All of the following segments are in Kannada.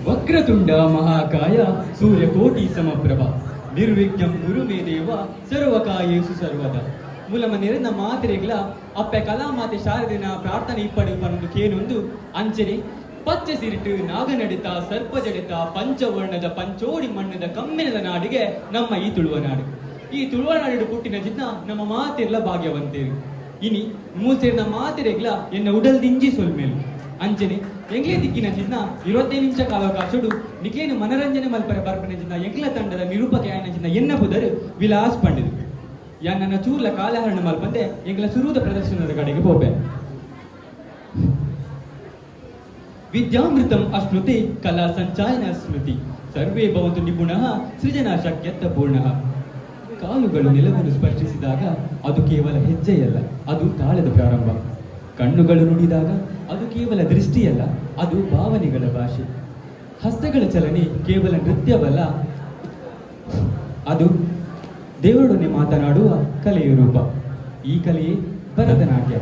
ವಕ್ರತುಂಡ ಮಹಾಕಾಯ ಸೂರ್ಯಕೋಟಿ ಸಮಪ್ರಭ ನಿರ್ವಿಘ್ನಂ ಗುರುಮೇ ದೇವ ಸರ್ವಕಾಯೇಸು ಸರ್ವದ ಮೂಲಮ ನೆರೆದ ಮಾತ್ರೆಗಳ ಅಪ್ಪೆ ಕಲಾಮಾತೆ ಶಾರದಿನ ಪ್ರಾರ್ಥನೆ ಇಪ್ಪಡು ಪನ್ನೊಂದು ಕೇನೊಂದು ಅಂಚನೆ ಪಚ್ಚೆ ಸಿರಿಟು ನಾಗನಡಿತ ಸರ್ಪಜಡಿತ ಪಂಚವರ್ಣದ ಪಂಚೋಡಿ ಮಣ್ಣದ ಕಮ್ಮಿನದ ನಾಡಿಗೆ ನಮ್ಮ ಈ ತುಳುವನಾಡು. ಈ ತುಳುವನಾಡು ಪುಟ್ಟಿನ ಜಿನ್ನ ನಮ್ಮ ಮಾತೆರ್ಲ ಭಾಗ್ಯವಂತೇರು. ಇನಿ ಮೂಲ್ ಸೇರಿದ ಮಾತೆರೆಗ್ಲ ಎನ್ನ ಉಡಲ್ ದಿಂಜಿ ಸೊಲ್ಮೇಲು ಅಂಚನೆ ಎಂಗ್ಲೇ ದಿಕ್ಕಿನ ಜಿನ್ನ 25 ನಿಮಿಷ ಕಾಲವಕಾಶಡು ನಿಕ್ಲೇನು ಮನರಂಜನೆ ಮಲ್ಪರ ಬರ್ಪನ ಜಿನ್ನ ಎಂಗ್ಲ ತಂಡದ ನಿರೂಪಕ ಜಿನ್ನ ಎನ್ನ ಪುದರು ವಿಲಾಸ್ ಪಂಡಿದು ನನ್ನ ಚೂರ್ಲ ಕಾಲಹರಣ ಮಲ್ಪಂದೆ ಎಂಗ್ಲ ಸುರುದ ಪ್ರದರ್ಶನದ ಕಡೆಗೆ ಹೋಗ್ಬೆ. ವಿದ್ಯಾಮೃತಂ ಅಶ್ನುತಿ ಕಲಾ ಸಂಚಾಯನ ಸ್ಮೃತಿ ಸರ್ವೇ ಭವಂತು ನಿಪುಣಃ ಸೃಜನಾ ಶಕ್ಯತ್ತ ಪೂರ್ಣಃ. ಕಾಲುಗಳು ನೆಲವನ್ನು ಸ್ಪರ್ಶಿಸಿದಾಗ ಅದು ಕೇವಲ ಹೆಜ್ಜೆಯಲ್ಲ, ಅದು ತಾಳದ ಪ್ರಾರಂಭ. ಕಣ್ಣುಗಳು ನುಡಿದಾಗ ಅದು ಕೇವಲ ದೃಷ್ಟಿಯಲ್ಲ, ಅದು ಭಾವನೆಗಳ ಭಾಷೆ. ಹಸ್ತಗಳ ಚಲನೆ ಕೇವಲ ನೃತ್ಯವಲ್ಲ, ಅದು ದೇವರೊಡನೆ ಮಾತನಾಡುವ ಕಲೆಯ ರೂಪ. ಈ ಕಲೆಯೇ ಭರತನಾಟ್ಯ.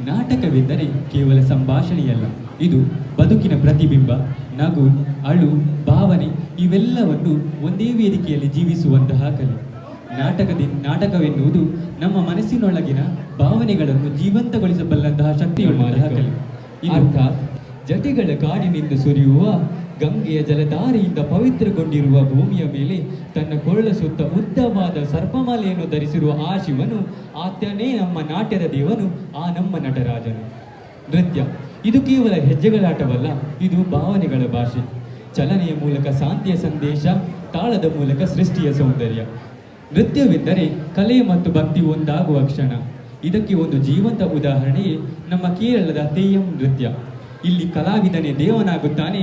ನಾಟಕವೆಂದರೆ ಕೇವಲ ಸಂಭಾಷಣೆಯಲ್ಲ, ಇದು ಬದುಕಿನ ಪ್ರತಿಬಿಂಬ. ನಗು, ಅಳು, ಭಾವನೆ ಇವೆಲ್ಲವನ್ನು ಒಂದೇ ವೇದಿಕೆಯಲ್ಲಿ ಜೀವಿಸುವಂತಹ ಕಲೆ. ನಾಟಕವೆನ್ನುವುದು ನಮ್ಮ ಮನಸ್ಸಿನೊಳಗಿನ ಭಾವನೆಗಳನ್ನು ಜೀವಂತಗೊಳಿಸಬಲ್ಲಂತಹ ಶಕ್ತಿಯುಳ್ಳಂತಹ ಕಲೆ. ಅರ್ಥಾತ್ ಜಟೆಗಳ ಕಾಡಿನಿಂದ ಸುರಿಯುವ ಗಂಗೆಯ ಜಲಧಾರೆಯಿಂದ ಪವಿತ್ರಗೊಂಡಿರುವ ಭೂಮಿಯ ಮೇಲೆ ತನ್ನ ಕೊರಳ ಸುತ್ತ ಉದ್ದವಾದ ಸರ್ಪಮಾಲೆಯನ್ನು ಧರಿಸಿರುವ ಆ ಶಿವನು, ಆತನೇ ನಮ್ಮ ನಾಟ್ಯದ ದೇವನು, ಆ ನಮ್ಮ ನಟರಾಜನು. ನೃತ್ಯ ಇದು ಕೇವಲ ಹೆಜ್ಜೆಗಳಾಟವಲ್ಲ, ಇದು ಭಾವನೆಗಳ ಭಾಷೆ. ಚಲನೆಯ ಮೂಲಕ ಶಾಂತಿಯ ಸಂದೇಶ, ತಾಳದ ಮೂಲಕ ಸೃಷ್ಟಿಯ ಸೌಂದರ್ಯ. ನೃತ್ಯವೆಂದರೆ ಕಲೆ ಮತ್ತು ಭಕ್ತಿ ಒಂದಾಗುವ ಕ್ಷಣ. ಇದಕ್ಕೆ ಒಂದು ಜೀವಂತ ಉದಾಹರಣೆಯೇ ನಮ್ಮ ಕೇರಳದ ತೆಯ್ಯಂ ನೃತ್ಯ. ಇಲ್ಲಿ ಕಲಾವಿದನೇ ದೇವನಾಗುತ್ತಾನೆ.